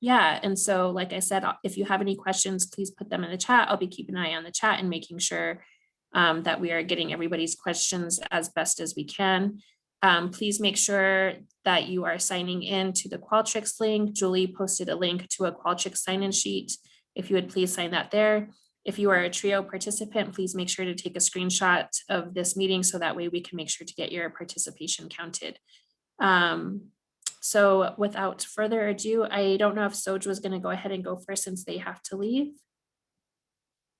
Yeah, and so like I said, if you have any questions, please put them in the chat. I'll be keeping an eye on the chat and making sure that we are getting everybody's questions as best as we can. Please make sure that you are signing in to the Qualtrics link. Julie posted a link to a Qualtrics sign-in sheet. If you would please sign that there. If you are a TRIO participant, please make sure to take a screenshot of this meeting so that way we can make sure to get your participation counted. So without further ado, I don't know if Soj was going to go ahead and go first since they have to leave.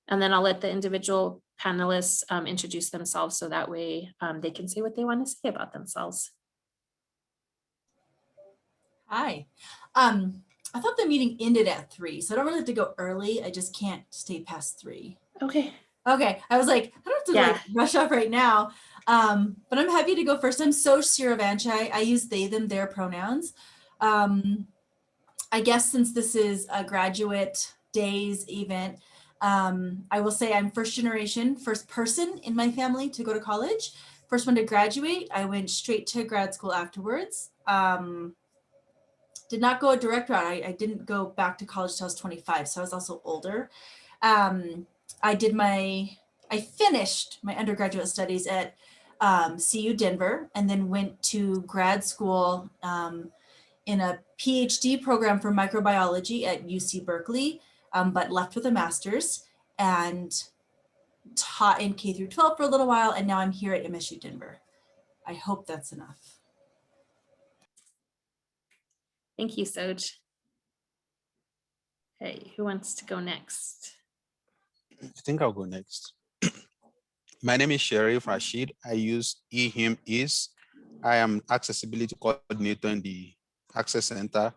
And then I'll let the individual panelists introduce themselves so that way they can say what they want to say about themselves. Hi. I thought the meeting ended at 3, so I don't really have to go early. I just can't stay past 3. Okay. Okay. I was like, I don't have to like rush off right now. But I'm happy to go first. I'm Soj Siravanchai. I use they, them, their pronouns. I guess since this is a graduate days event, I will say I'm first person in my family to go to college. First one to graduate. I went straight to grad school afterwards. Did not go a direct route. I didn't go back to college till I was 25, so I was also older. I finished my undergraduate studies at CU Denver and then went to grad school in a PhD program for microbiology at UC Berkeley, but left with a master's and taught in K through 12 for a little while. And now I'm here at MSU Denver. I hope that's enough. Thank you, Soj. Hey, who wants to go next? I think I'll go next. My name is Sharif Rashid. I use he, him, his. I am accessibility coordinator in the Access Center.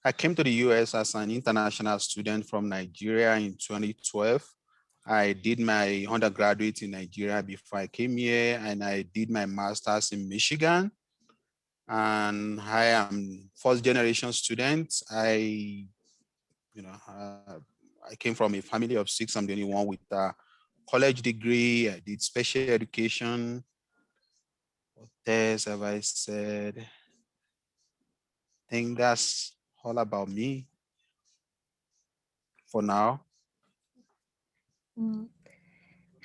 I came to the US as an international student from Nigeria in 2012. I did my undergraduate in Nigeria before I came here, and I did my master's in Michigan. And I am first generation student. I came from a family of 6. I'm the only one with a college degree. I did special education. What else have I said? I think that's all about me for now.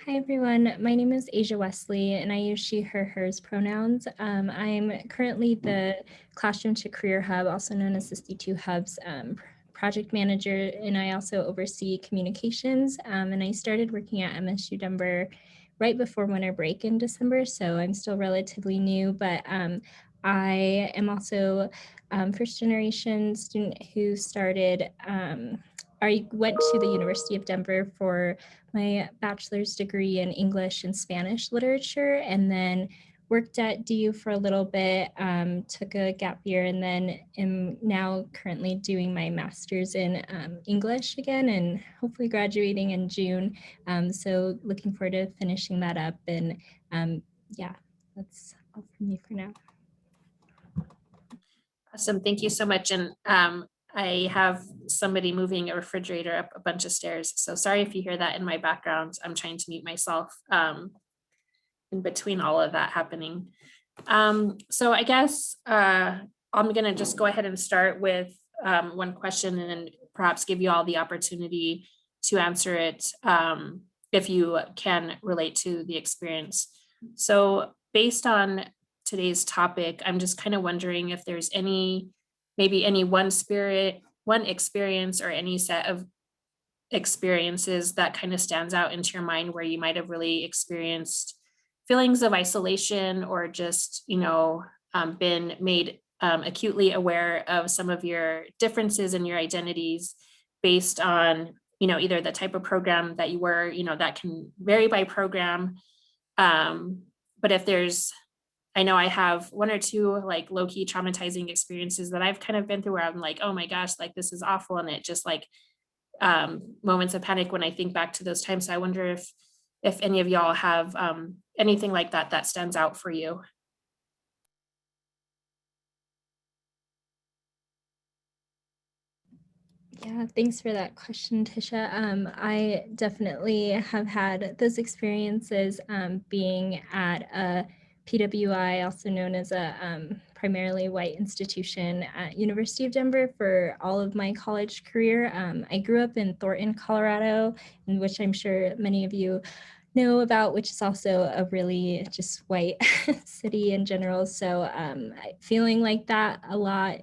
Hi, everyone. My name is Asia Wesley, and I use she, her, hers pronouns. I'm currently the Classroom to Career Hub, also known as the C2 Hub's project manager, and I also oversee communications. And I started working at MSU Denver right before winter break in December, so I'm still relatively new, but I am also first generation student who started, I went to the University of Denver for my bachelor's degree in English and Spanish literature, and then worked at DU for a little bit, took a gap year, and then am now currently doing my master's in English again, and hopefully graduating in June. So looking forward to finishing that up, and yeah, that's all from me for now. Awesome, thank you so much. And I have somebody moving a refrigerator up a bunch of stairs. So sorry if you hear that in my background. I'm trying to mute myself in between all of that happening. So I guess I'm gonna just go ahead and start with one question and then perhaps give you all the opportunity to answer it if you can relate to the experience. So based on today's topic, I'm just kind of wondering if there's maybe any one experience or any set of experiences that kind of stands out into your mind where you might have really experienced feelings of isolation or just, been made acutely aware of some of your differences in your identities based on, either the type of program that you were, that can vary by program. But if I know I have one or two like low-key traumatizing experiences that I've kind of been through where I'm like, oh my gosh, like this is awful. And it just like moments of panic when I think back to those times. So I wonder if any of y'all have anything like that stands out for you. Yeah, thanks for that question, Tisha. I definitely have had those experiences being at a PWI, also known as a primarily white institution at University of Denver for all of my college career. I grew up in Thornton, Colorado, in which I'm sure many of you know about, which is also a really just white city in general. So feeling like that a lot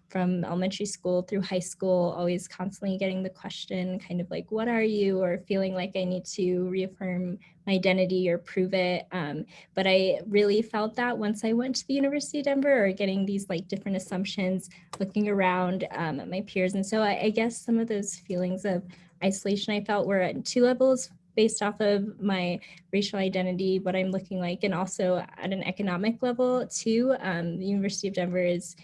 from elementary school through high school, always constantly getting the question kind of like, what are you? Or feeling like I need to reaffirm my identity or prove it. But I really felt that once I went to the University of Denver, or getting these like different assumptions, looking around at my peers. And so I guess some of those feelings of isolation I felt were at 2 levels, based off of my racial identity, what I'm looking like, and also at an economic level too. The University of Denver is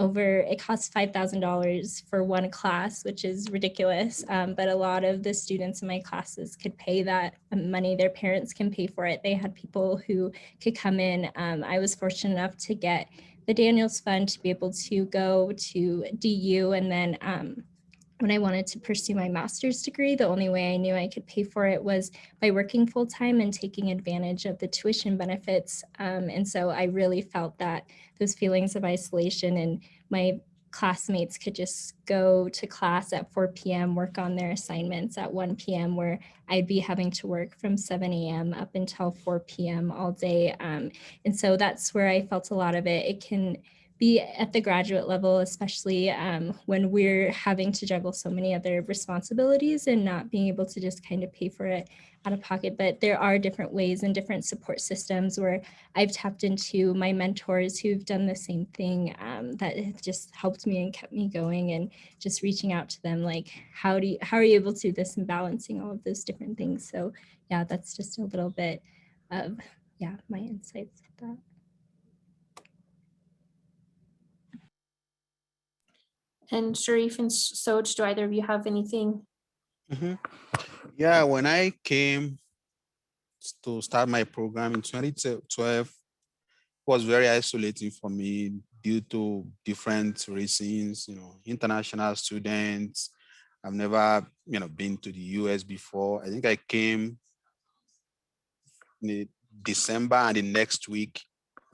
it costs $5,000 for one class, which is ridiculous. But a lot of the students in my classes could pay that money. Their parents can pay for it. They had people who could come in. I was fortunate enough to get the Daniels Fund to be able to go to DU, and then when I wanted to pursue my master's degree, the only way I knew I could pay for it was by working full time and taking advantage of the tuition benefits. And so I really felt that those feelings of isolation, and my classmates could just go to class at 4 p.m., work on their assignments at 1 p.m., where I'd be having to work from 7 a.m. up until 4 p.m. all day. And so that's where I felt a lot of it. It can be at the graduate level, especially when we're having to juggle so many other responsibilities and not being able to just kind of pay for it out of pocket. But there are different ways and different support systems where I've tapped into my mentors who've done the same thing, that have just helped me and kept me going, and just reaching out to them like, how are you able to do this, and balancing all of those different things. So yeah, that's just a little bit of my insights with that. And Sharif and Soj, do either of you have anything? Yeah, when I came to start my program in 2012, it was very isolating for me due to different reasons, international students. I've never, been to the US before. I think I came in December, and the next week,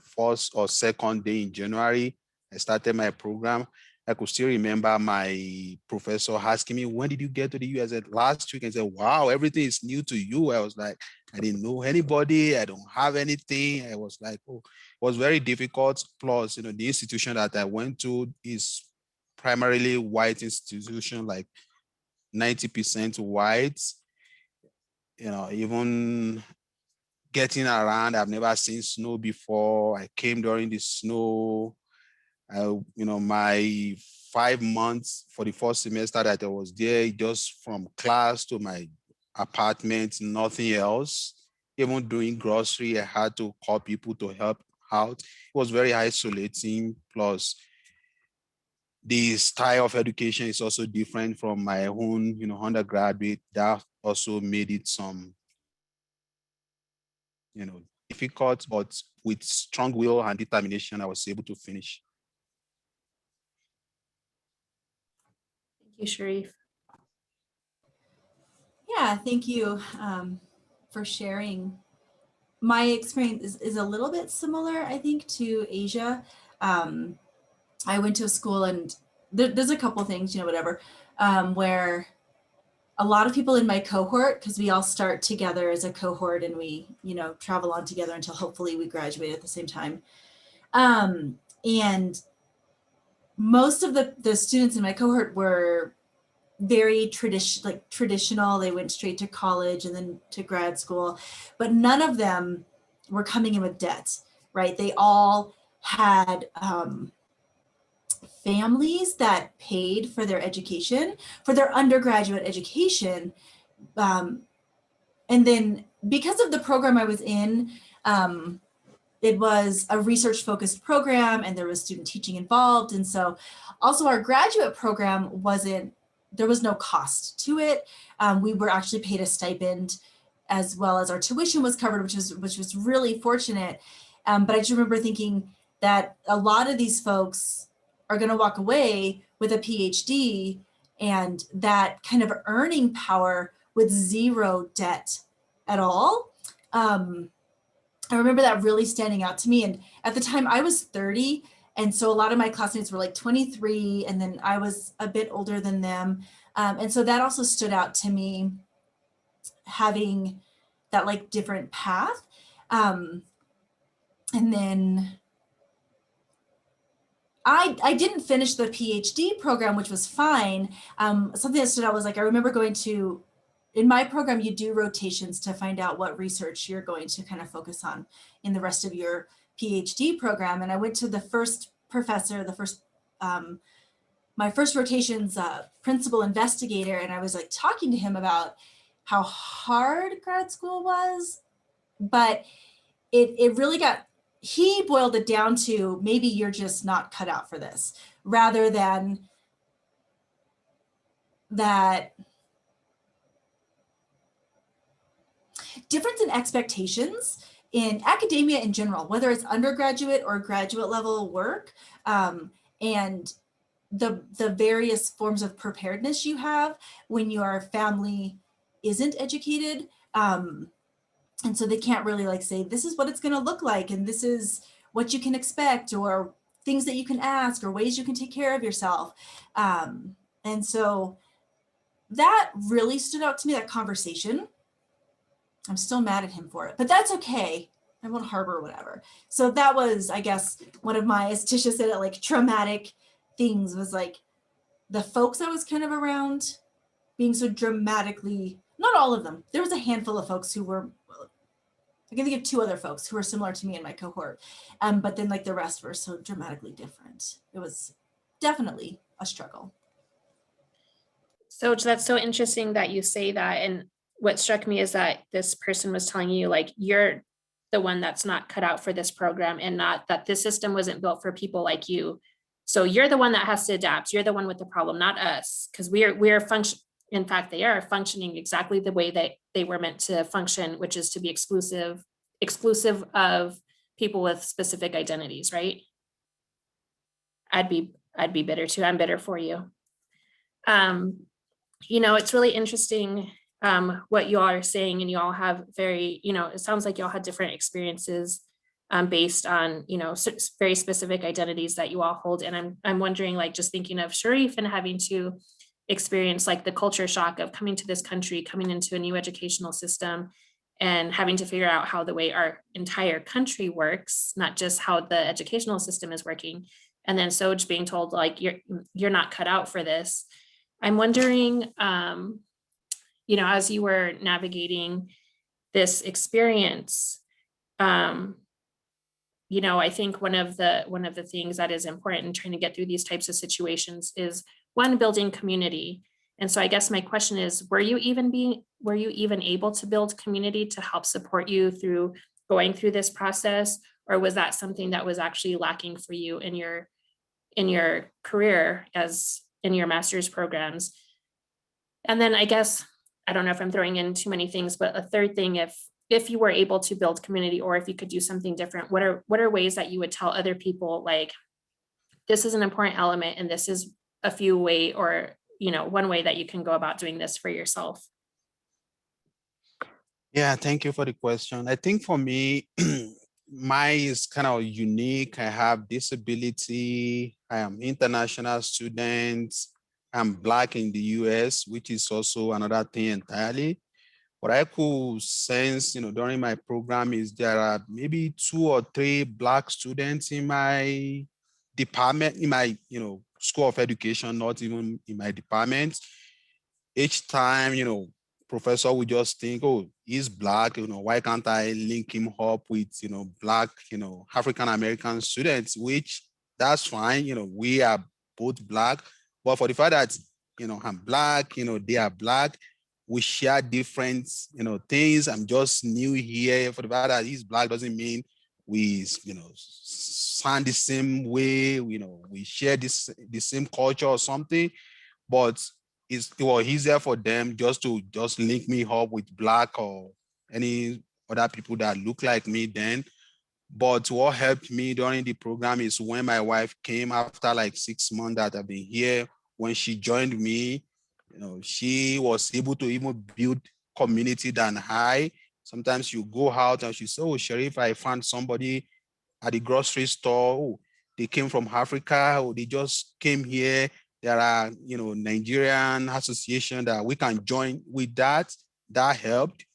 first or second day in January, I started my program. I could still remember my professor asking me, when did you get to the US? I said, last week. I said, wow, everything is new to you. I was like, I didn't know anybody. I don't have anything. I was like, oh, it was very difficult. Plus, the institution that I went to is primarily white institution, like 90% white. Even getting around, I've never seen snow before. I came during the snow. My 5 months for the first semester that I was there, just from class to my apartment, nothing else. Even doing grocery, I had to call people to help out. It was very isolating. Plus, the style of education is also different from my own, undergraduate. That also made it some, difficult, but with strong will and determination, I was able to finish. Thank you, Sharif. Yeah, thank you for sharing. My experience is a little bit similar, I think, to Asia. I went to a school, and there's a couple things, whatever, where a lot of people in my cohort, because we all start together as a cohort, and we, travel on together until hopefully we graduate at the same time. And most of the students in my cohort were very traditional. They went straight to college and then to grad school, but none of them were coming in with debt, right? They all had families that paid for their education, for their undergraduate education. And then because of the program I was in, it was a research focused program, and there was student teaching involved. And so also our graduate program there was no cost to it. We were actually paid a stipend, as well as our tuition was covered, which was really fortunate. But I just remember thinking that a lot of these folks are going to walk away with a PhD and that kind of earning power with zero debt at all. I remember that really standing out to me. And at the time I was 30. And so a lot of my classmates were like 23, and then I was a bit older than them. And so that also stood out to me, having that like different path. And then I didn't finish the PhD program, which was fine. Something that stood out was like, I remember going to, in my program, you do rotations to find out what research you're going to kind of focus on in the rest of your PhD program. And I went to the first professor, my first rotation's principal investigator, and I was like talking to him about how hard grad school was, but it really he boiled it down to, maybe you're just not cut out for this, rather than that difference in expectations in academia in general, whether it's undergraduate or graduate level work, and the various forms of preparedness you have when your family isn't educated. And so they can't really like say, this is what it's going to look like, and this is what you can expect, or things that you can ask, or ways you can take care of yourself. And so that really stood out to me, that conversation. I'm still mad at him for it, but that's okay. I won't harbor whatever. So that was, I guess, one of my, as Tisha said it, like traumatic things, was like the folks I was kind of around being so dramatically, not all of them. There was a handful of folks who were, I can think of 2 other folks who were similar to me in my cohort. But then like the rest were so dramatically different. It was definitely a struggle. So that's so interesting that you say that. And what struck me is that this person was telling you, like, you're the one that's not cut out for this program, and not that this system wasn't built for people like you. So you're the one that has to adapt. You're the one with the problem, not us, because we're function. In fact, they are functioning exactly the way that they were meant to function, which is to be exclusive of people with specific identities, right? I'd be bitter too. I'm bitter for you. You know, it's really interesting what you all are saying, and you all have very, you know, it sounds like you all had different experiences based on, you know, very specific identities that you all hold. And I'm wondering, like, just thinking of Sharif and having to experience like the culture shock of coming to this country, coming into a new educational system, and having to figure out how the way our entire country works, not just how the educational system is working. And then Soj being told, like, you're not cut out for this. I'm wondering, you know, as you were navigating this experience, you know, I think one of the things that is important in trying to get through these types of situations is, one, building community. And so I guess my question is, were you even able to build community to help support you through going through this process? Or was that something that was actually lacking for you in your career as in your master's programs? And then I guess, I don't know if I'm throwing in too many things, but a third thing, if you were able to build community, or if you could do something different, what are ways that you would tell other people, like, this is an important element, and this is a few way, or, you know, one way that you can go about doing this for yourself? Yeah, thank you for the question. I think for me, mine is kind of unique. I have disability. I am international student. I'm Black in the US, which is also another thing entirely. What I could sense, you know, during my program is there are maybe 2 or 3 Black students in my department, in my, you know, school of education, not even in my department. Each time, you know, professor would just think, oh, he's Black, you know, why can't I link him up with, you know, Black, you know, African-American students, which that's fine. You know, we are both Black, but for the fact that, you know, I'm Black, you know, they are Black, we share different, you know, things. I'm just new here. For the fact that he's Black doesn't mean we, you know, sound the same way, you know, we share the same culture or something, but it was easier for them just to link me up with Black or any other people that look like me then. But what helped me during the program is when my wife came after like 6 months that I've been here. When she joined me, you know, she was able to even build community than I. Sometimes you go out and she say, oh, Sheriff, I found somebody at the grocery store. Oh, they came from Africa, or they just came here. There are, Nigerian association that we can join with that. That helped.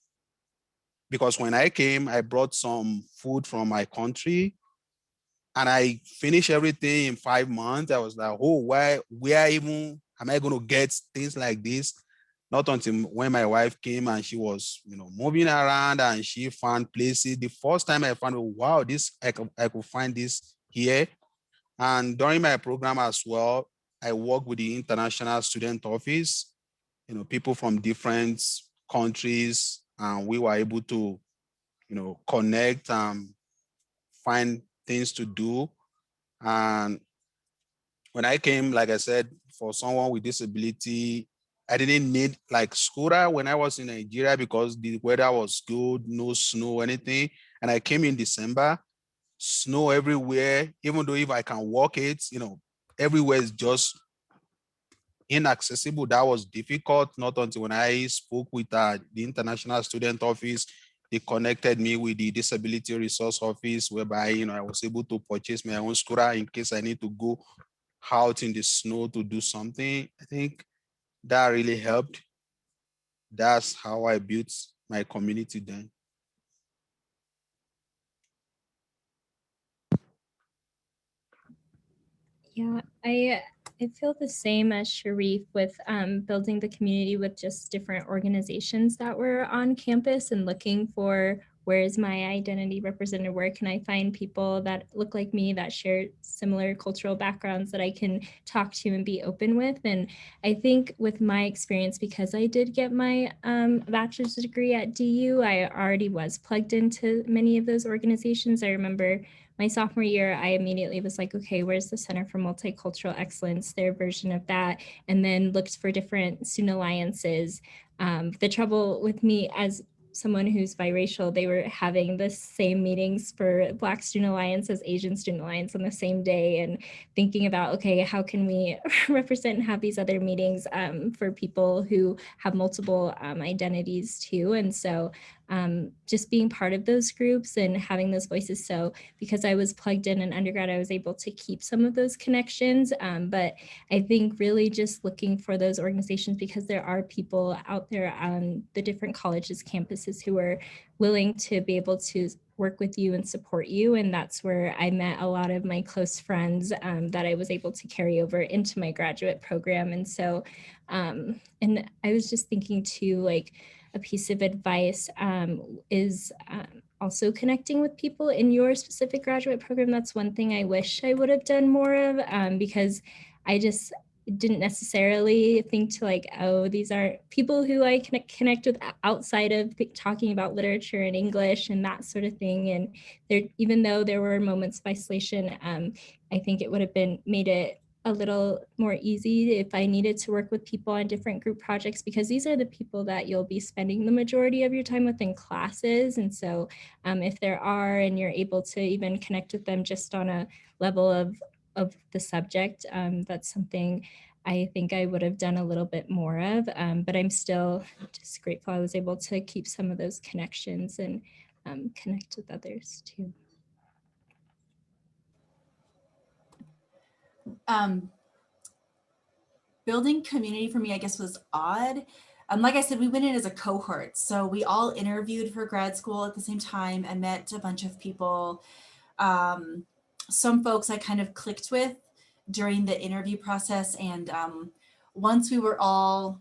Because when I came, I brought some food from my country and I finished everything in 5 months. I was like, oh, where even am I going to get things like this? Not until when my wife came and she was, moving around and she found places. The first time I found, wow, I could find this here. And during my program as well, I work with the International Student Office, people from different countries, and we were able to, connect and find things to do. And when I came, like I said, for someone with disability, I didn't need like scooter when I was in Nigeria because the weather was good, no snow, anything. And I came in December, snow everywhere, even though if I can walk it, everywhere is just inaccessible. That was difficult, not until when I spoke with the International Student Office. They connected me with the Disability Resource Office, whereby, I was able to purchase my own scooter in case I need to go out in the snow to do something. I think that really helped. That's how I built my community then. Yeah, I feel the same as Sharif with building the community with just different organizations that were on campus and looking for where is my identity represented, where can I find people that look like me, that share similar cultural backgrounds that I can talk to and be open with. And I think with my experience, because I did get my bachelor's degree at DU, I already was plugged into many of those organizations. I remember my sophomore year, I immediately was like, okay, where's the Center for Multicultural Excellence, their version of that, and then looked for different student alliances. The trouble with me as someone who's biracial, they were having the same meetings for Black Student Alliance as Asian Student Alliance on the same day, and thinking about, okay, how can we represent and have these other meetings for people who have multiple identities too. And so just being part of those groups and having those voices. So because I was plugged in undergrad, I was able to keep some of those connections. But I think really just looking for those organizations, because there are people out there on the different colleges, campuses who are willing to be able to work with you and support you. And that's where I met a lot of my close friends that I was able to carry over into my graduate program. And so, and I was just thinking too, like, a piece of advice is also connecting with people in your specific graduate program. That's one thing I wish I would have done more of, because I just didn't necessarily think to like, oh, these are people who I can connect with outside of talking about literature and English and that sort of thing. And there, even though there were moments of isolation, I think it would have made it a little more easy if I needed to work with people on different group projects, because these are the people that you'll be spending the majority of your time with in classes. And so if there are, and you're able to even connect with them just on a level of the subject, that's something I think I would have done a little bit more of, but I'm still just grateful I was able to keep some of those connections and connect with others too. Building community for me, I guess, was odd. Like I said, we went in as a cohort. So we all interviewed for grad school at the same time and met a bunch of people. Some folks I kind of clicked with during the interview process. And once we were all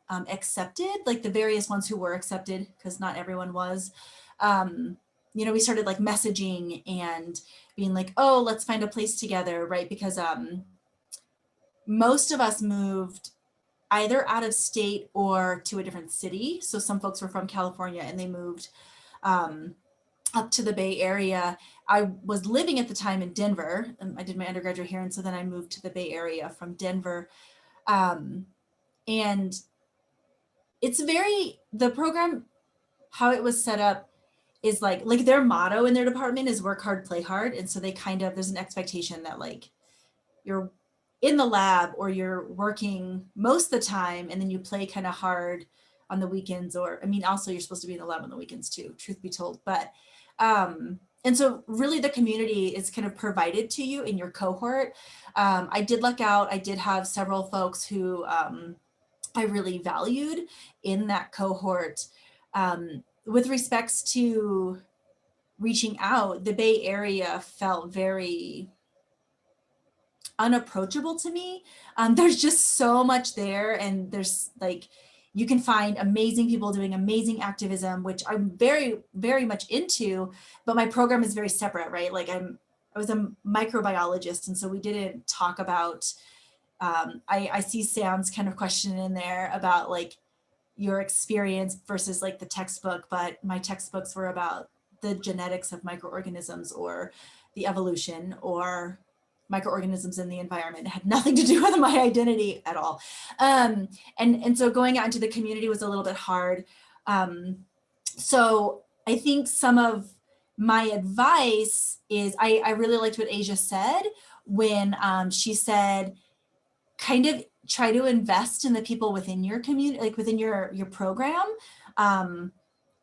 accepted, like the various ones who were accepted, because not everyone was, we started like messaging and being like, oh, let's find a place together, right? Because most of us moved either out of state or to a different city. So some folks were from California and they moved up to the Bay Area. I was living at the time in Denver, and I did my undergraduate here. And so then I moved to the Bay Area from Denver. And it's the program, how it was set up is like their motto in their department is work hard, play hard. And so they there's an expectation that like you're in the lab or you're working most of the time and then you play kind of hard on the weekends, or I mean, also you're supposed to be in the lab on the weekends too, truth be told. But and so really the community is kind of provided to you in your cohort. I did luck out. I did have several folks who I really valued in that cohort. With respects to reaching out, the Bay Area felt very unapproachable to me. There's just so much there, and there's like, you can find amazing people doing amazing activism, which I'm very, very much into, but my program is very separate, right? Like I was a microbiologist, and so we didn't talk about, I see Sam's kind of question in there about like your experience versus like the textbook, but my textbooks were about the genetics of microorganisms or the evolution or microorganisms in the environment. It had nothing to do with my identity at all. And so going out into the community was a little bit hard. So I think some of my advice is, I really liked what Asia said when she said, kind of try to invest in the people within your community, like within your program.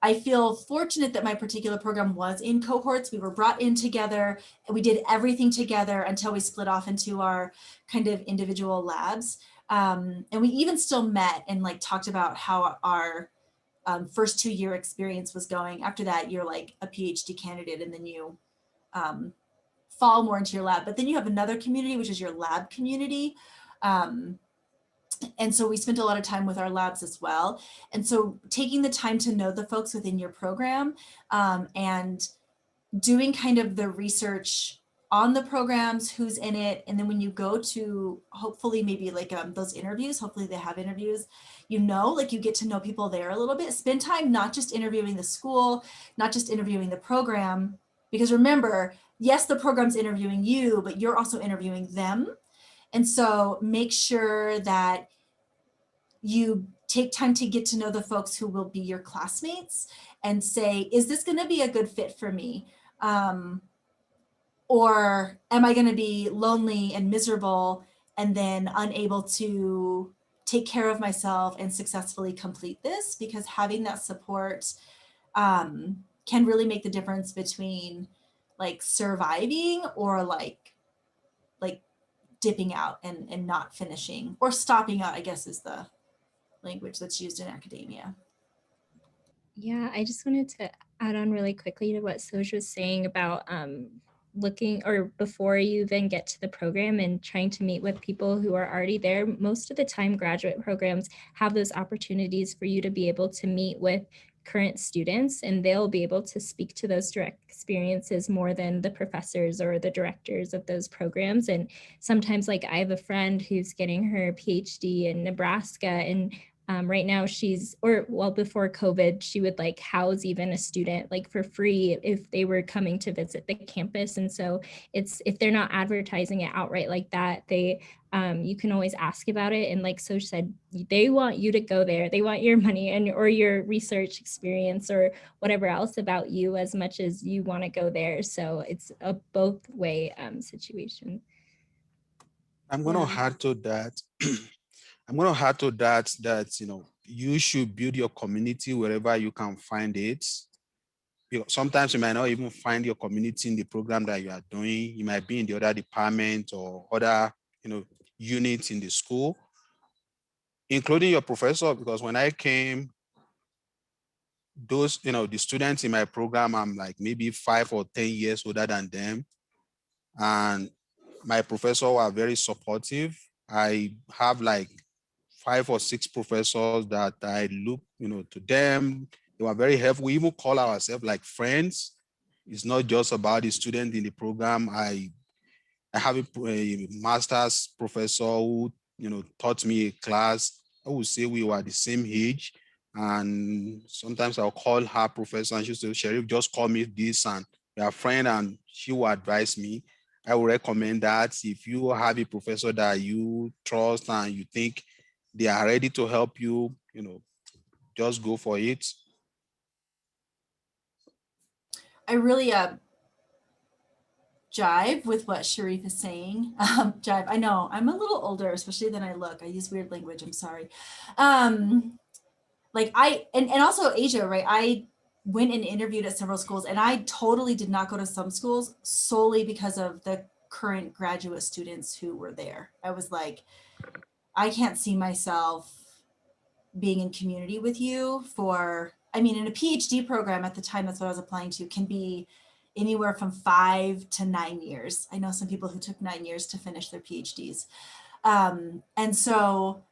I feel fortunate that my particular program was in cohorts. We were brought in together and we did everything together until we split off into our kind of individual labs. And we even still met and like talked about how our first 2-year experience was going. After that, you're like a PhD candidate, and then you fall more into your lab. But then you have another community, which is your lab community. And so we spent a lot of time with our labs as well. And so taking the time to know the folks within your program and doing kind of the research on the programs, who's in it. And then when you go to hopefully maybe like those interviews, hopefully they have interviews, you know, like you get to know people there a little bit. Spend time not just interviewing the school, not just interviewing the program, because remember, yes, the program's interviewing you, but you're also interviewing them. And so make sure that you take time to get to know the folks who will be your classmates and say, is this going to be a good fit for me? Or am I going to be lonely and miserable and then unable to take care of myself and successfully complete this? Because having that support can really make the difference between like surviving or like dipping out and not finishing, or stopping out, I guess is the language that's used in academia. Yeah, I just wanted to add on really quickly to what Soj was saying about looking, or before you then get to the program and trying to meet with people who are already there. Most of the time, graduate programs have those opportunities for you to be able to meet with current students, and they'll be able to speak to those direct experiences more than the professors or the directors of those programs. And sometimes, like, I have a friend who's getting her PhD in Nebraska, and right now before COVID, she would like house even a student like for free if they were coming to visit the campus. And so if they're not advertising it outright like that, you can always ask about it. And like Soj said, they want you to go there. They want your money or your research experience or whatever else about you as much as you want to go there. So it's a both way situation. I'm going to add to that. That, you know, you should build your community wherever you can find it. You know, sometimes you might not even find your community in the program that you are doing. You might be in the other department or other, you know, units in the school, including your professor, because when I came, those, you know, the students in my program, I'm like maybe 5 or 10 years older than them. And my professors were very supportive. I have like 5 or 6 professors that I look, you know, to them. They were very helpful. We even call ourselves like friends. It's not just about the student in the program. I have a master's professor who, you know, taught me a class. I would say we were the same age. And sometimes I'll call her professor and she'll say, Sheriff, just call me this, and we are friends, and she will advise me. I would recommend that if you have a professor that you trust and you think they are ready to help you, you know, just go for it. I really jive with what Sharif is saying. Jive, I know I'm a little older, especially than I look. I use weird language, I'm sorry. like and also Asia, right? I went and interviewed at several schools, and I totally did not go to some schools solely because of the current graduate students who were there. I was like, I can't see myself being in community with you for, I mean, in a PhD program at the time, that's what I was applying to, can be anywhere from 5 to 9 years. I know some people who took 9 years to finish their PhDs. And so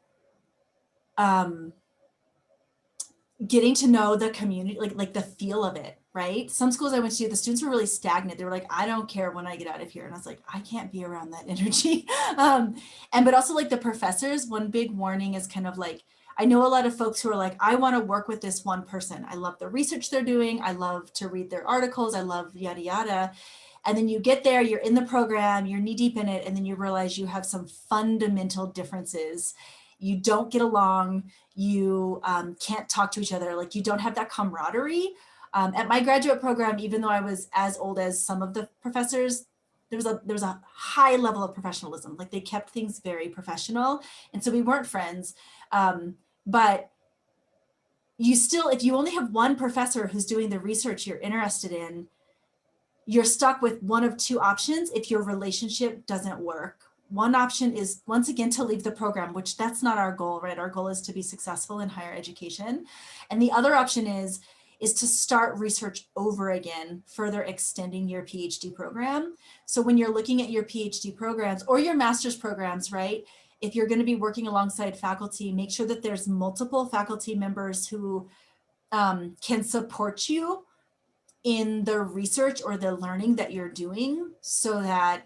getting to know the community, like the feel of it, right? Some schools I went to, the students were really stagnant. They were like, I don't care when I get out of here. And I was like, I can't be around that energy. But also like the professors, one big warning is kind of like, I know a lot of folks who are like, I want to work with this one person. I love the research they're doing. I love to read their articles. I love yada, yada. And then you get there, you're in the program, you're knee deep in it. And then you realize you have some fundamental differences. You don't get along. You can't talk to each other. Like you don't have that camaraderie. At my graduate program, even though I was as old as some of the professors, there was a high level of professionalism. Like they kept things very professional. And so we weren't friends. But you still, if you only have one professor who's doing the research you're interested in, you're stuck with one of two options if your relationship doesn't work. One option is, once again, to leave the program, which that's not our goal, right? Our goal is to be successful in higher education. And the other option is to start research over again, further extending your PhD program. So when you're looking at your PhD programs or your master's programs, right? If you're going to be working alongside faculty, make sure that there's multiple faculty members who can support you in the research or the learning that you're doing, so that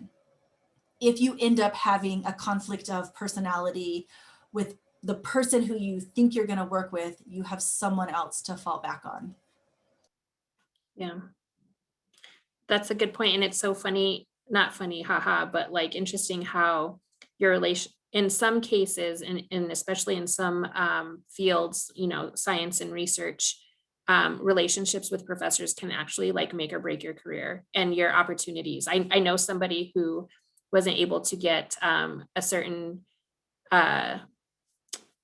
if you end up having a conflict of personality with the person who you think you're going to work with, you have someone else to fall back on. Yeah, that's a good point. And it's so funny, not funny, haha, but like interesting how your relation, in some cases, and especially in some fields, you know, science and research, relationships with professors can actually like make or break your career and your opportunities. I know somebody who wasn't able to get a certain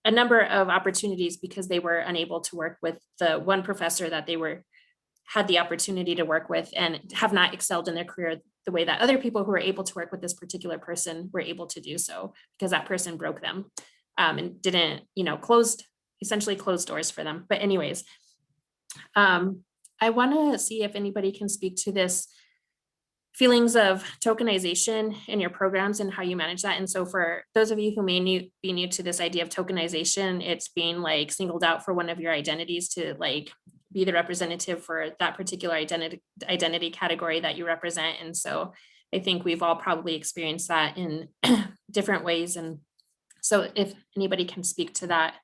a number of opportunities because they were unable to work with the one professor that they had the opportunity to work with, and have not excelled in their career the way that other people who were able to work with this particular person were able to do so, because that person broke them and didn't, you know, essentially closed doors for them. But anyways, I want to see if anybody can speak to this feelings of tokenization in your programs and how you manage that. And so for those of you who may be new to this idea of tokenization, it's being like singled out for one of your identities to like be the representative for that particular identity category that you represent. And so I think we've all probably experienced that in different ways. And so if anybody can speak to that.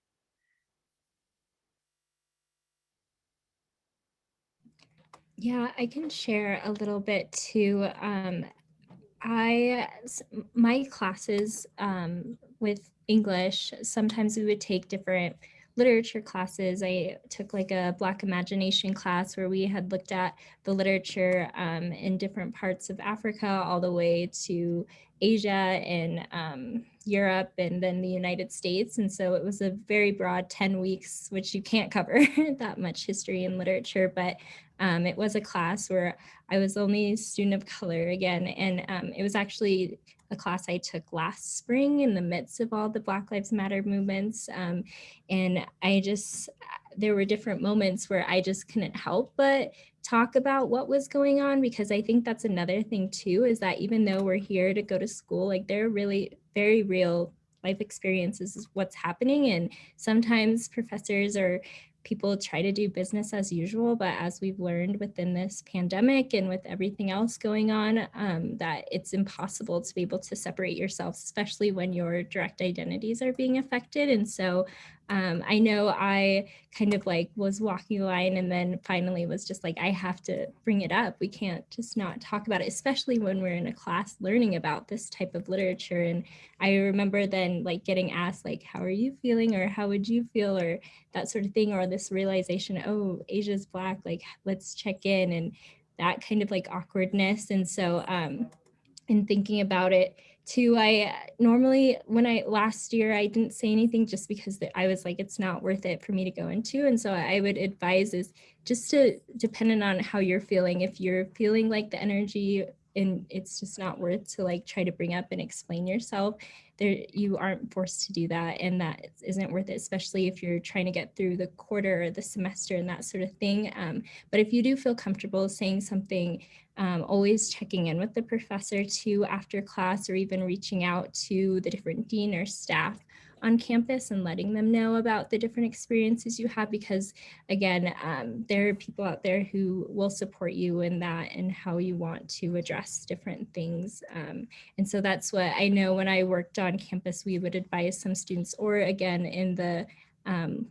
Yeah, I can share a little bit too. My classes with English, sometimes we would take different literature classes. I took like a Black Imagination class where we had looked at the literature in different parts of Africa all the way to Asia and Europe and then the United States. And so it was a very broad 10 weeks, which you can't cover that much history and literature, but it was a class where I was the only student of color again. And it was actually a class I took last spring in the midst of all the Black Lives Matter movements. And there were different moments where I just couldn't help but talk about what was going on, because I think that's another thing too, is that even though we're here to go to school, like there are really very real life experiences is what's happening. And sometimes professors or people try to do business as usual, but as we've learned within this pandemic and with everything else going on, that it's impossible to be able to separate yourselves, especially when your direct identities are being affected. And so I know I kind of like was walking the line and then finally was just like, I have to bring it up. We can't just not talk about it, especially when we're in a class learning about this type of literature. And I remember then like getting asked like, how are you feeling? Or how would you feel? Or that sort of thing, or this realization, oh, Asia's Black, like, let's check in, and that kind of like awkwardness. And so in thinking about it, Two, I normally, last year, I didn't say anything just because I was like, it's not worth it for me to go into. And so I would advise is just to, depending on how you're feeling, if you're feeling like the energy and it's just not worth to like try to bring up and explain yourself, there, you aren't forced to do that. And that isn't worth it, especially if you're trying to get through the quarter or the semester and that sort of thing. But if you do feel comfortable saying something, always checking in with the professor too after class, or even reaching out to the different dean or staff on campus and letting them know about the different experiences you have, because again, there are people out there who will support you in that and how you want to address different things. And so that's what I know when I worked on campus, we would advise some students, or again, in the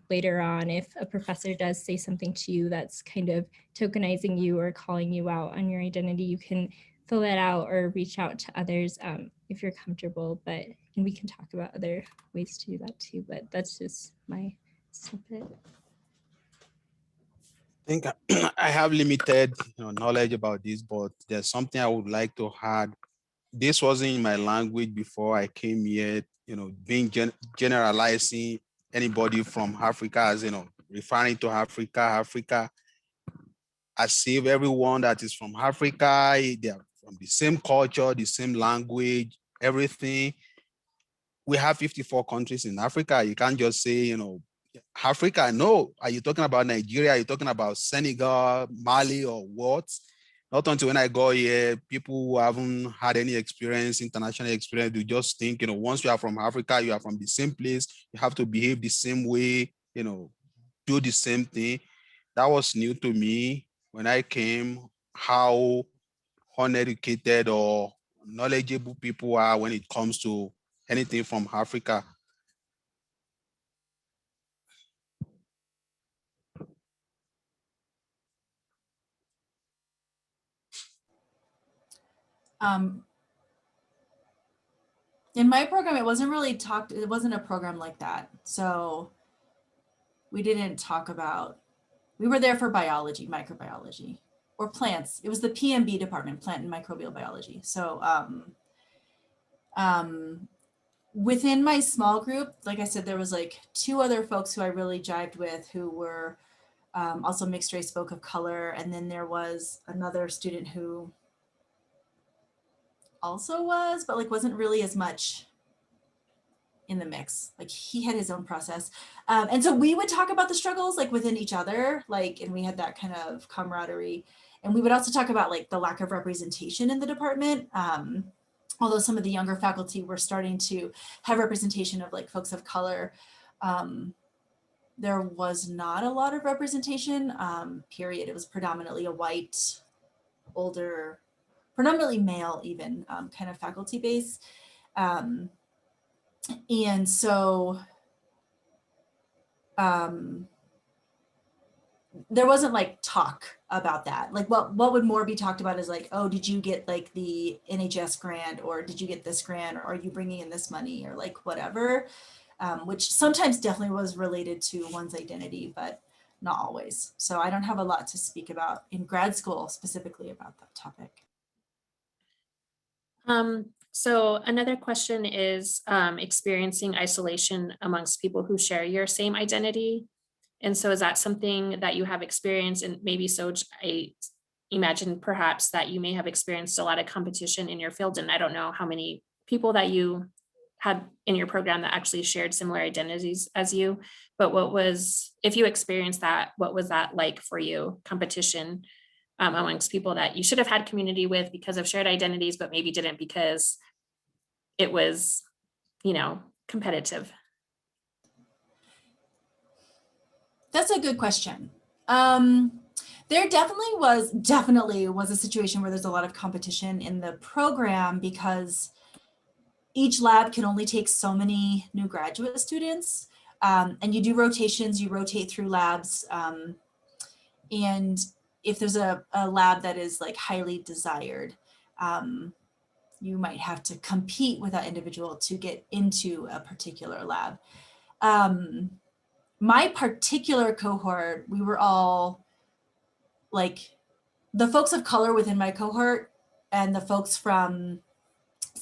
later on, if a professor does say something to you that's kind of tokenizing you or calling you out on your identity, you can fill that out or reach out to others if you're comfortable. But and we can talk about other ways to do that too, but that's just my snippet. I think I have limited knowledge about this, but there's something I would like to add. This wasn't in my language before I came here, being generalizing anybody from Africa as, referring to Africa, as if everyone that is from Africa, they are from the same culture, the same language, everything. We have 54 countries in Africa. You can't just say, Africa. No, are you talking about Nigeria? Are you talking about Senegal, Mali, or what? Not until when I got here, people who haven't had any experience, international experience, they just think, once you are from Africa, you are from the same place, you have to behave the same way, do the same thing. That was new to me when I came, how uneducated or knowledgeable people are when it comes to anything from Africa. In my program, it wasn't a program like that. So we didn't talk about, we were there for biology, microbiology, or plants. It was the PMB department, plant and microbial biology. So within my small group, like I said, there was like 2 other folks who I really jived with who were also mixed race, folk of color. And then there was another student who also was, but like wasn't really as much in the mix. Like he had his own process. And so we would talk about the struggles like within each other, like, and we had that kind of camaraderie. And we would also talk about like the lack of representation in the department. Although some of the younger faculty were starting to have representation of like folks of color, there was not a lot of representation, period. It was predominantly a white, older, predominantly male even kind of faculty base. And so there wasn't like talk about that. Like what would more be talked about is like, oh, did you get like the NHS grant, or did you get this grant, or are you bringing in this money, or like whatever, which sometimes definitely was related to one's identity, but not always. So I don't have a lot to speak about in grad school specifically about that topic. So another question is experiencing isolation amongst people who share your same identity. And so is that something that you have experienced? And maybe so I imagine perhaps that you may have experienced a lot of competition in your field. And I don't know how many people that you had in your program that actually shared similar identities as you, but if you experienced that, what was that like for you, competition amongst people that you should have had community with because of shared identities, but maybe didn't because it was, competitive? That's a good question. There definitely was a situation where there's a lot of competition in the program because each lab can only take so many new graduate students, and you do rotations, you rotate through labs. And if there's a lab that is like highly desired, you might have to compete with that individual to get into a particular lab. My particular cohort, we were all like the folks of color within my cohort and the folks from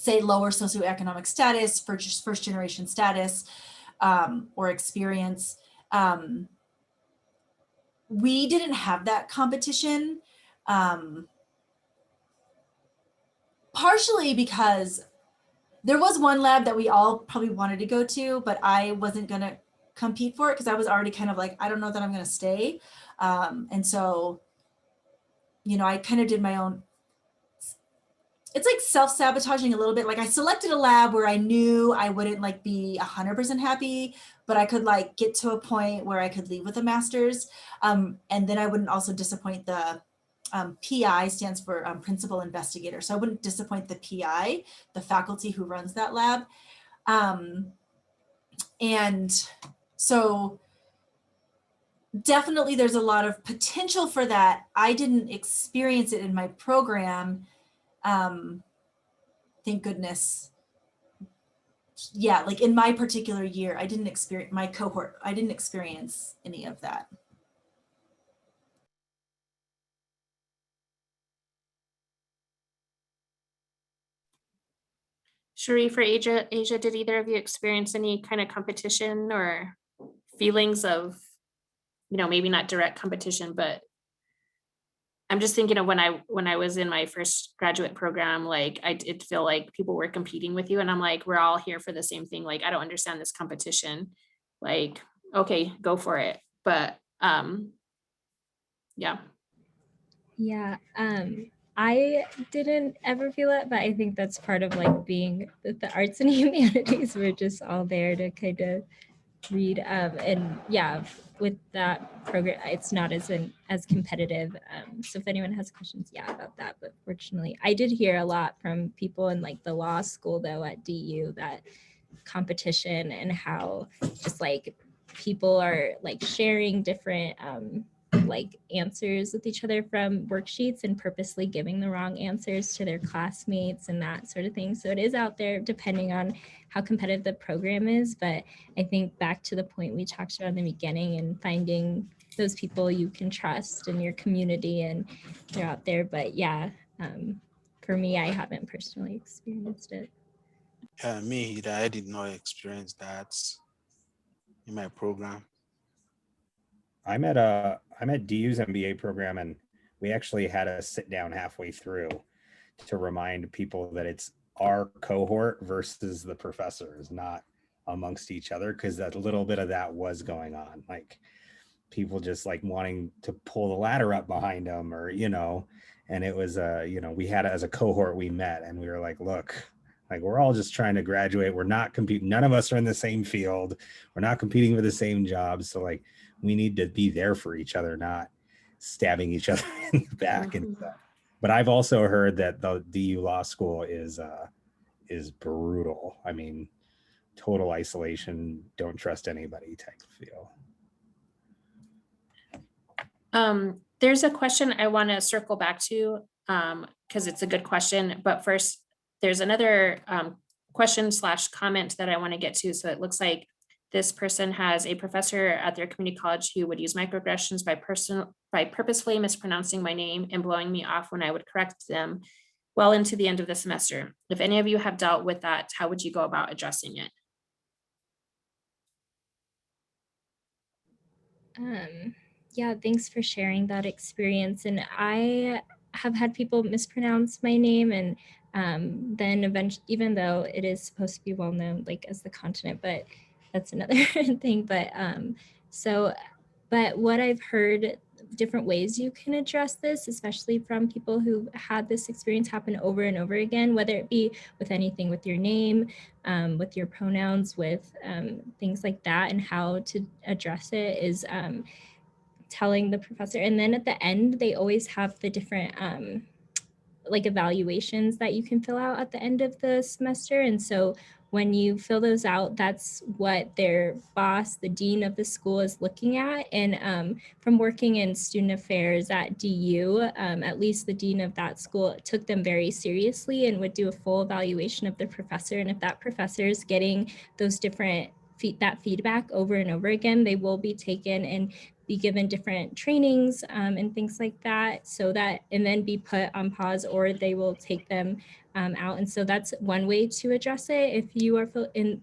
say lower socioeconomic status, first generation status, or experience. We didn't have that competition, partially because there was one lab that we all probably wanted to go to, but I wasn't going to compete for it because I was already kind of like, I don't know that I'm going to stay. And so, you know, I kind of did my own, it's like self-sabotaging a little bit. Like I selected a lab where I knew I wouldn't like be 100% happy, but I could like get to a point where I could leave with a master's. And then I wouldn't also disappoint the PI, stands for principal investigator. So I wouldn't disappoint the PI, the faculty who runs that lab. And so definitely there's a lot of potential for that. I didn't experience it in my program. Thank goodness. Yeah, like in my particular year, I didn't experience, my cohort, I didn't experience any of that. Sharif or Asia, did either of you experience any kind of competition or feelings of, you know, maybe not direct competition, but I'm just thinking of when I was in my first graduate program, like I did feel like people were competing with you, and I'm like, we're all here for the same thing. Like, I don't understand this competition. Like, okay, go for it. But yeah. Yeah, I didn't ever feel it, but I think that's part of like being with the arts and humanities. We're just all there to kind of read. And yeah, with that program, it's not as competitive. So if anyone has questions, yeah, about that. But fortunately, I did hear a lot from people in like the law school though at DU, that competition and how just like people are like sharing different like answers with each other from worksheets and purposely giving the wrong answers to their classmates and that sort of thing. So it is out there depending on how competitive the program is. But I think back to the point we talked about in the beginning and finding those people you can trust in your community, and they're out there. But yeah, for me, I haven't personally experienced it. Me, I did not experience that in my program. I'm at DU's MBA program, and we actually had a sit down halfway through to remind people that it's our cohort versus the professors, not amongst each other, because that little bit of that was going on, like people just like wanting to pull the ladder up behind them, or you know. And it was you know, we had as a cohort, we met and we were like, look, like we're all just trying to graduate, we're not competing, none of us are in the same field, we're not competing for the same jobs, so like we need to be there for each other, not stabbing each other in the back. And stuff. But I've also heard that the DU Law School is brutal. I mean, total isolation, don't trust anybody type of feel. There's a question I want to circle back to because it's a good question. But first, there's another question / comment that I want to get to. So it looks like this person has a professor at their community college who would use microaggressions by purposefully mispronouncing my name and blowing me off when I would correct them well into the end of the semester. If any of you have dealt with that, how would you go about addressing it? Yeah, thanks for sharing that experience. And I have had people mispronounce my name, and then eventually, even though it is supposed to be well known like as the continent, but that's another thing. But but what I've heard, different ways you can address this, especially from people who had this experience happen over and over again, whether it be with anything with your name, with your pronouns, with things like that, and how to address it is telling the professor. And then at the end, they always have the different like evaluations that you can fill out at the end of the semester. And so when you fill those out, that's what their boss, the dean of the school, is looking at. And from working in student affairs at DU, at least the dean of that school took them very seriously and would do a full evaluation of the professor. And if that professor is getting those different that feedback over and over again, they will be taken and be given different trainings and things like that, so that, and then be put on pause, or they will take them out. And so that's one way to address it. If you are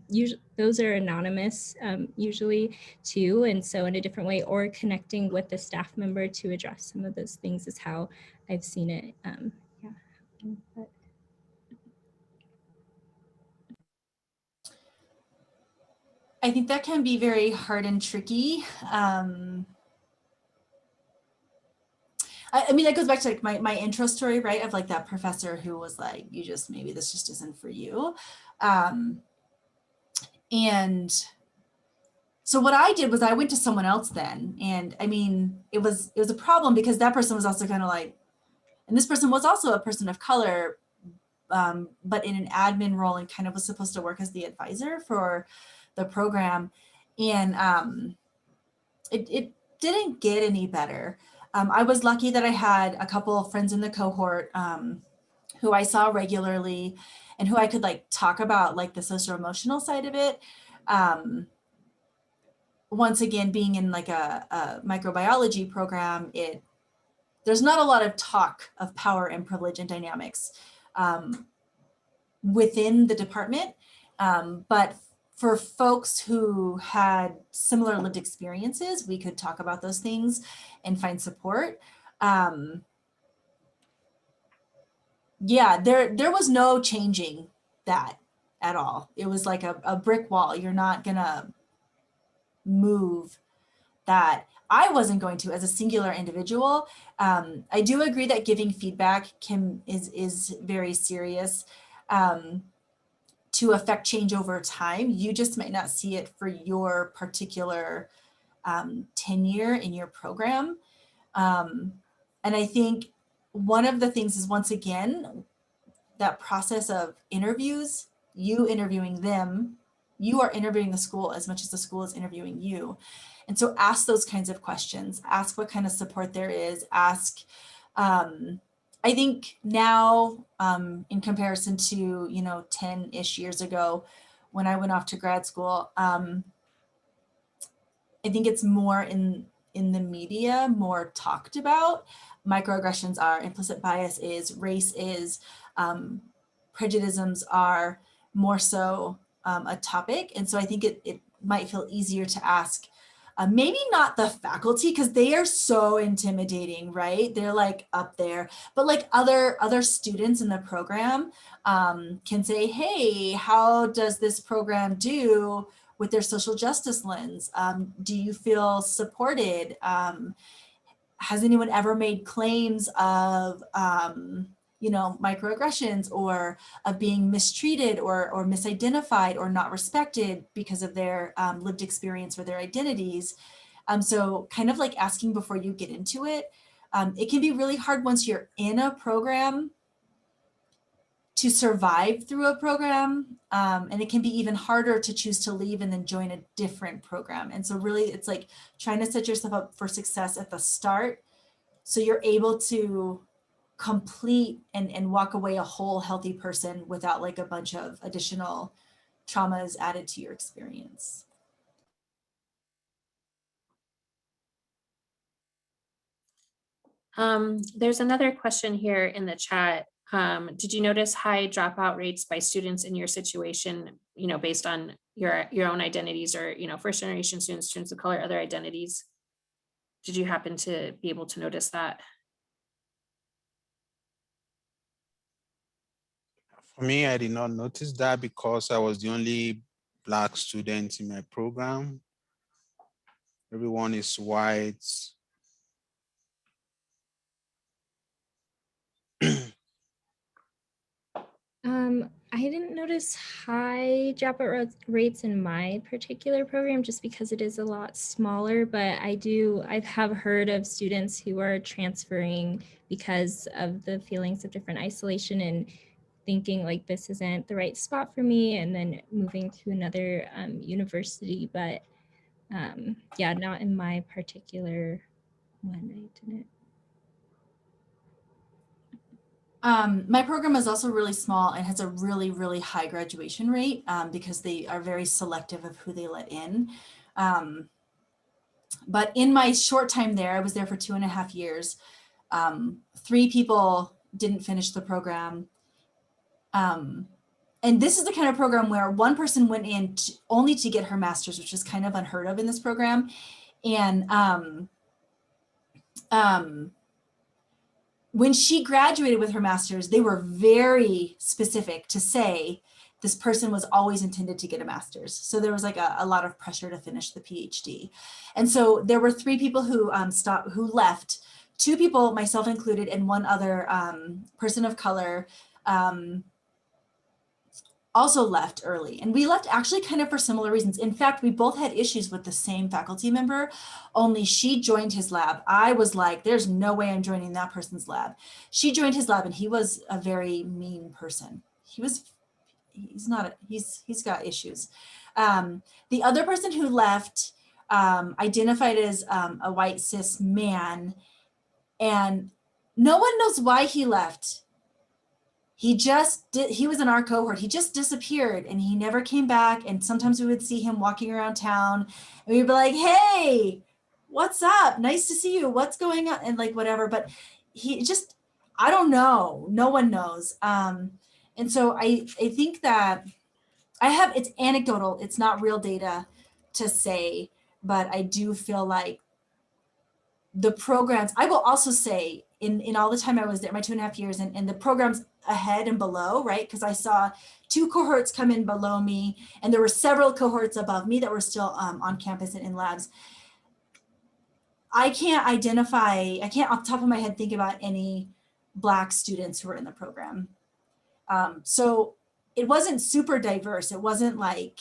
usually those are anonymous usually too. And so in a different way, or connecting with a staff member to address some of those things is how I've seen it. Yeah. But I think that can be very hard and tricky. I mean, that goes back to like my intro story, right? Of like that professor who was like, you just, maybe this just isn't for you. And so what I did was I went to someone else then. And I mean, it was a problem because that person was also kind of like, and this person was also a person of color, but in an admin role and kind of was supposed to work as the advisor for the program. And it didn't get any better. I was lucky that I had a couple of friends in the cohort who I saw regularly and who I could like talk about like the social emotional side of it. Once again, being in like a microbiology program, there's not a lot of talk of power and privilege and dynamics within the department. But for folks who had similar lived experiences, we could talk about those things and find support. Yeah, there was no changing that at all. It was like a brick wall. You're not gonna move that. I wasn't going to as a singular individual. I do agree that giving feedback is very serious. To affect change over time. You just might not see it for your particular tenure in your program. And I think one of the things is, once again, that process of interviews, you interviewing them, you are interviewing the school as much as the school is interviewing you. And so ask those kinds of questions, ask what kind of support there is, ask, I think now, in comparison to, 10-ish years ago, when I went off to grad school, I think it's more in the media, more talked about. Microaggressions are, implicit bias is, race is, prejudices are more so a topic. And so I think it might feel easier to ask maybe not the faculty, because they are so intimidating, right? They're like up there, but like other students in the program can say, hey, how does this program do with their social justice lens? Do you feel supported? Has anyone ever made claims of, microaggressions or of being mistreated or misidentified or not respected because of their lived experience or their identities? So kind of like asking before you get into it. It can be really hard once you're in a program to survive through a program. And it can be even harder to choose to leave and then join a different program. And so really it's like trying to set yourself up for success at the start so you're able to complete and walk away a whole healthy person without like a bunch of additional traumas added to your experience. There's another question here in the chat. Did you notice high dropout rates by students in your situation, based on your own identities or, first generation students of color, other identities? Did you happen to be able to notice that? For me, I did not notice that because I was the only Black student in my program. Everyone is white. I didn't notice high dropout rates in my particular program just because it is a lot smaller, but I have heard of students who are transferring because of the feelings of different isolation and thinking like this isn't the right spot for me and then moving to another university. But yeah, not in my particular one, I didn't. My program is also really small and has a really, really high graduation rate because they are very selective of who they let in. But in my short time there, I was there for 2.5 years. 3 people didn't finish the program. And this is the kind of program where one person went in only to get her master's, which is kind of unheard of in this program. And when she graduated with her master's, they were very specific to say this person was always intended to get a master's. So there was like a lot of pressure to finish the PhD. And so there were 3 people who left, 2 people, myself included, and 1 other person of color also left early. And we left actually kind of for similar reasons. In fact, we both had issues with the same faculty member, only she joined his lab. I was like, there's no way I'm joining that person's lab. She joined his lab and he was a very mean person. He's got issues. The other person who left identified as a white cis man, and no one knows why he left. He was in our cohort. He just disappeared and he never came back. And sometimes we would see him walking around town and we'd be like, hey, what's up? Nice to see you. What's going on? And like, whatever, but I don't know. No one knows. And so I think that it's anecdotal. It's not real data to say, but I do feel like the programs, I will also say in all the time I was there, my 2.5 years, and the programs ahead and below, right? Because I saw 2 cohorts come in below me, and there were several cohorts above me that were still on campus and in labs. I can't off the top of my head think about any Black students who were in the program. So it wasn't super diverse. It wasn't like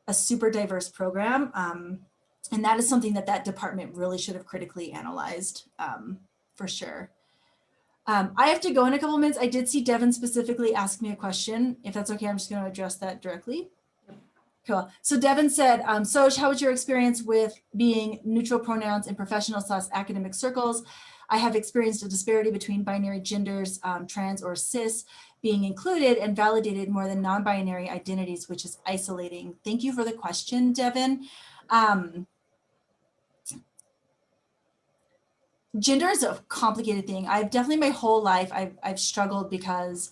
a super diverse program. And that is something that department really should have critically analyzed, for sure. I have to go in a couple minutes. I did see Devin specifically ask me a question. If that's okay, I'm just going to address that directly. Cool. So Devin said, Soj, how was your experience with being neutral pronouns in professional/academic circles? I have experienced a disparity between binary genders, trans or cis, being included and validated more than non-binary identities, which is isolating. Thank you for the question, Devin. Gender is a complicated thing. I've definitely my whole life, I've struggled because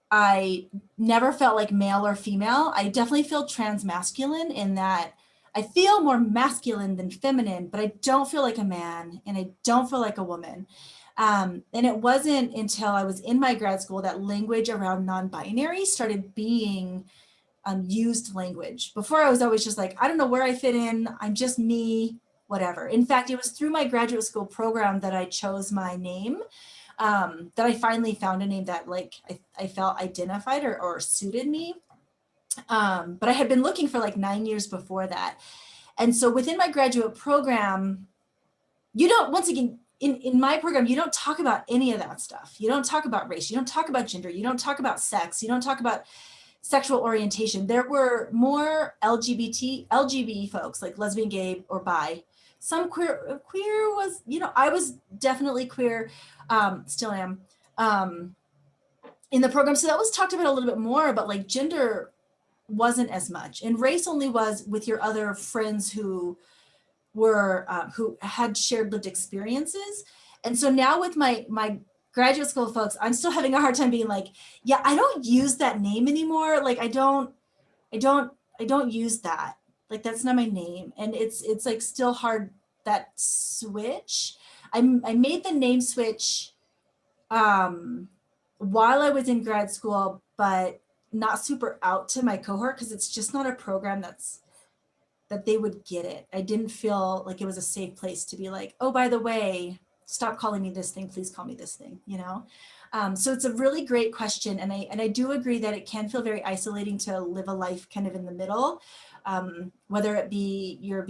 I never felt like male or female. I definitely feel transmasculine in that I feel more masculine than feminine, but I don't feel like a man and I don't feel like a woman. And it wasn't until I was in my grad school that language around non-binary started being used language. Before I was always just like, I don't know where I fit in. I'm just me, whatever. In fact, it was through my graduate school program that I chose my name, that I finally found a name that like I felt identified or suited me. But I had been looking for like 9 years before that. And so within my graduate program, you don't, once again, in my program, you don't talk about any of that stuff. You don't talk about race. You don't talk about gender. You don't talk about sex. You don't talk about sexual orientation. There were more LGBT folks like lesbian, gay, or bi. Some queer was, I was definitely queer, still am, in the program. So that was talked about a little bit more, but like gender wasn't as much. And race only was with your other friends who were, who had shared lived experiences. And so now with my graduate school folks, I'm still having a hard time being like, yeah, I don't use that name anymore. Like I don't use that. Like that's not my name. And it's like still hard, that switch. I made the name switch while I was in grad school, but not super out to my cohort because it's just not a program that they would get it. I didn't feel like it was a safe place to be like, oh, by the way, stop calling me this thing, please call me this thing, So it's a really great question. And I do agree that it can feel very isolating to live a life kind of in the middle, whether it be you're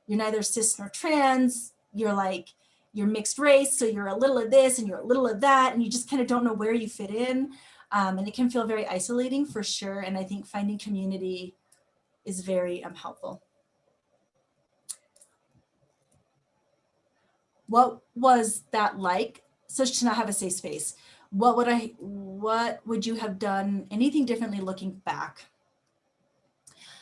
neither cis nor trans, you're mixed race, so you're a little of this and you're a little of that, and you just kind of don't know where you fit in. And it can feel very isolating for sure. And I think finding community is very helpful. What was that like? So to not have a safe space. What would you have done anything differently looking back?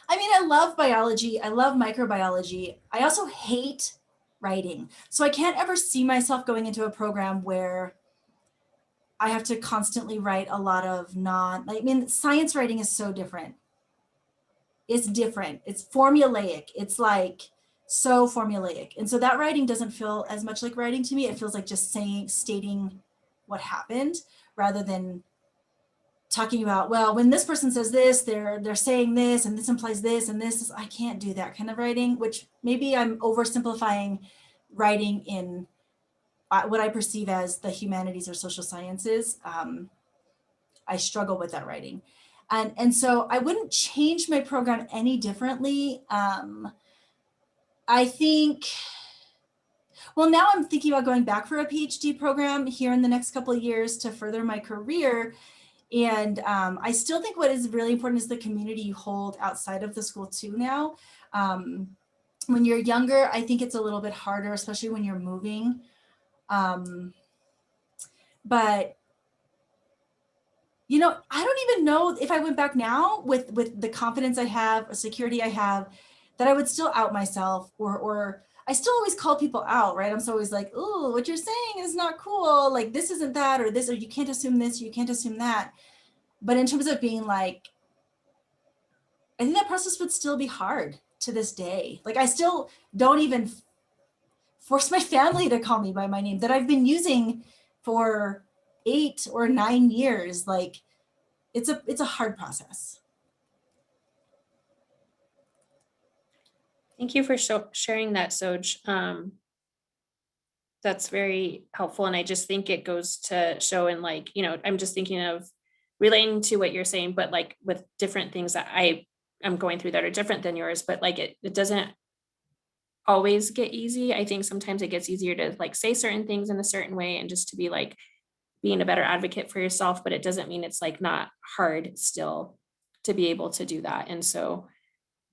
I mean, I love biology. I love microbiology. I also hate writing. So I can't ever see myself going into a program where I have to constantly write a lot of science writing is so different. It's different. It's formulaic. It's like so formulaic. And so that writing doesn't feel as much like writing to me. It feels like just stating what happened rather than talking about, well, when this person says this, they're saying this, and this implies this, and this. I can't do that kind of writing, which maybe I'm oversimplifying writing in what I perceive as the humanities or social sciences. I struggle with that writing. And so I wouldn't change my program any differently. I think, well, now I'm thinking about going back for a PhD program here in the next couple of years to further my career. And I still think what is really important is the community you hold outside of the school too now. When you're younger, I think it's a little bit harder, especially when you're moving. But you know, I don't even know if I went back now with the confidence I have, or security I have, that I would still out myself, or I still always call people out, right? I'm so always like, oh, what you're saying is not cool. Like, this isn't that, or this, or you can't assume this, or you can't assume that. But in terms of being like, I think that process would still be hard to this day. Like, I still don't even force my family to call me by my name that I've been using for 8 or 9 years. Like, it's a hard process. Thank you for sharing that, Soj. That's very helpful. And I just think it goes to show, in like, you know, I'm just thinking of relating to what you're saying, but like with different things that I am going through that are different than yours, but like it doesn't always get easy. I think sometimes it gets easier to like say certain things in a certain way and just to be like being a better advocate for yourself, but it doesn't mean it's like not hard still to be able to do that. And so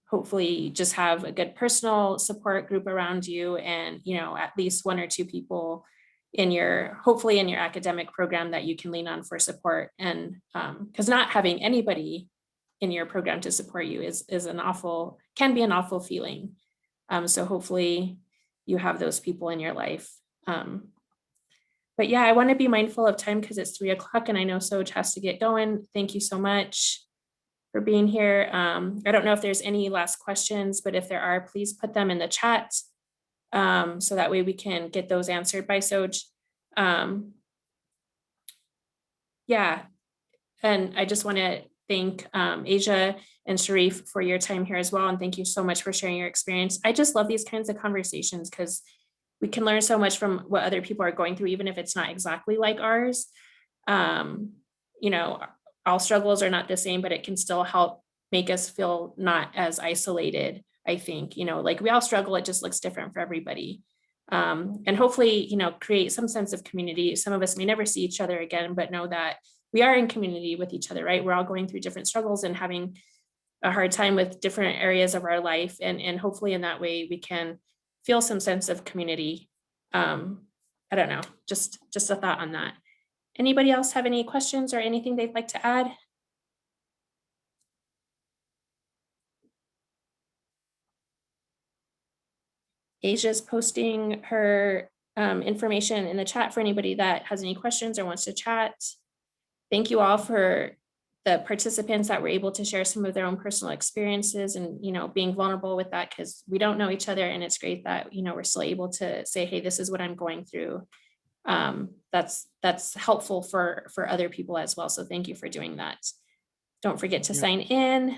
hopefully just have a good personal support group around you, and, you know, at least 1 or 2 people in your, hopefully in your academic program that you can lean on for support. And because not having anybody in your program to support you can be an awful feeling. So hopefully you have those people in your life. But yeah, I want to be mindful of time because it's 3 o'clock and I know Soj has to get going. Thank you so much for being here. I don't know if there's any last questions, but if there are, please put them in the chat so that way we can get those answered by Soj. Yeah, and I just want to thank Asia and Sharif for your time here as well. And thank you so much for sharing your experience. I just love these kinds of conversations because we can learn so much from what other people are going through, even if it's not exactly like ours. You know, all struggles are not the same, but it can still help make us feel not as isolated. I think, you know, like we all struggle, it just looks different for everybody. And hopefully, you know, create some sense of community. Some of us may never see each other again, but know that we are in community with each other, right? We're all going through different struggles and having a hard time with different areas of our life. And hopefully in that way, we can feel some sense of community. I don't know, just a thought on that. Anybody else have any questions or anything they'd like to add? Asia's posting her information in the chat for anybody that has any questions or wants to chat. Thank you all for the participants that were able to share some of their own personal experiences and, you know, being vulnerable with that because we don't know each other, and it's great that, you know, we're still able to say, hey, this is what I'm going through. That's helpful for other people as well. So thank you for doing that. Don't forget to sign in.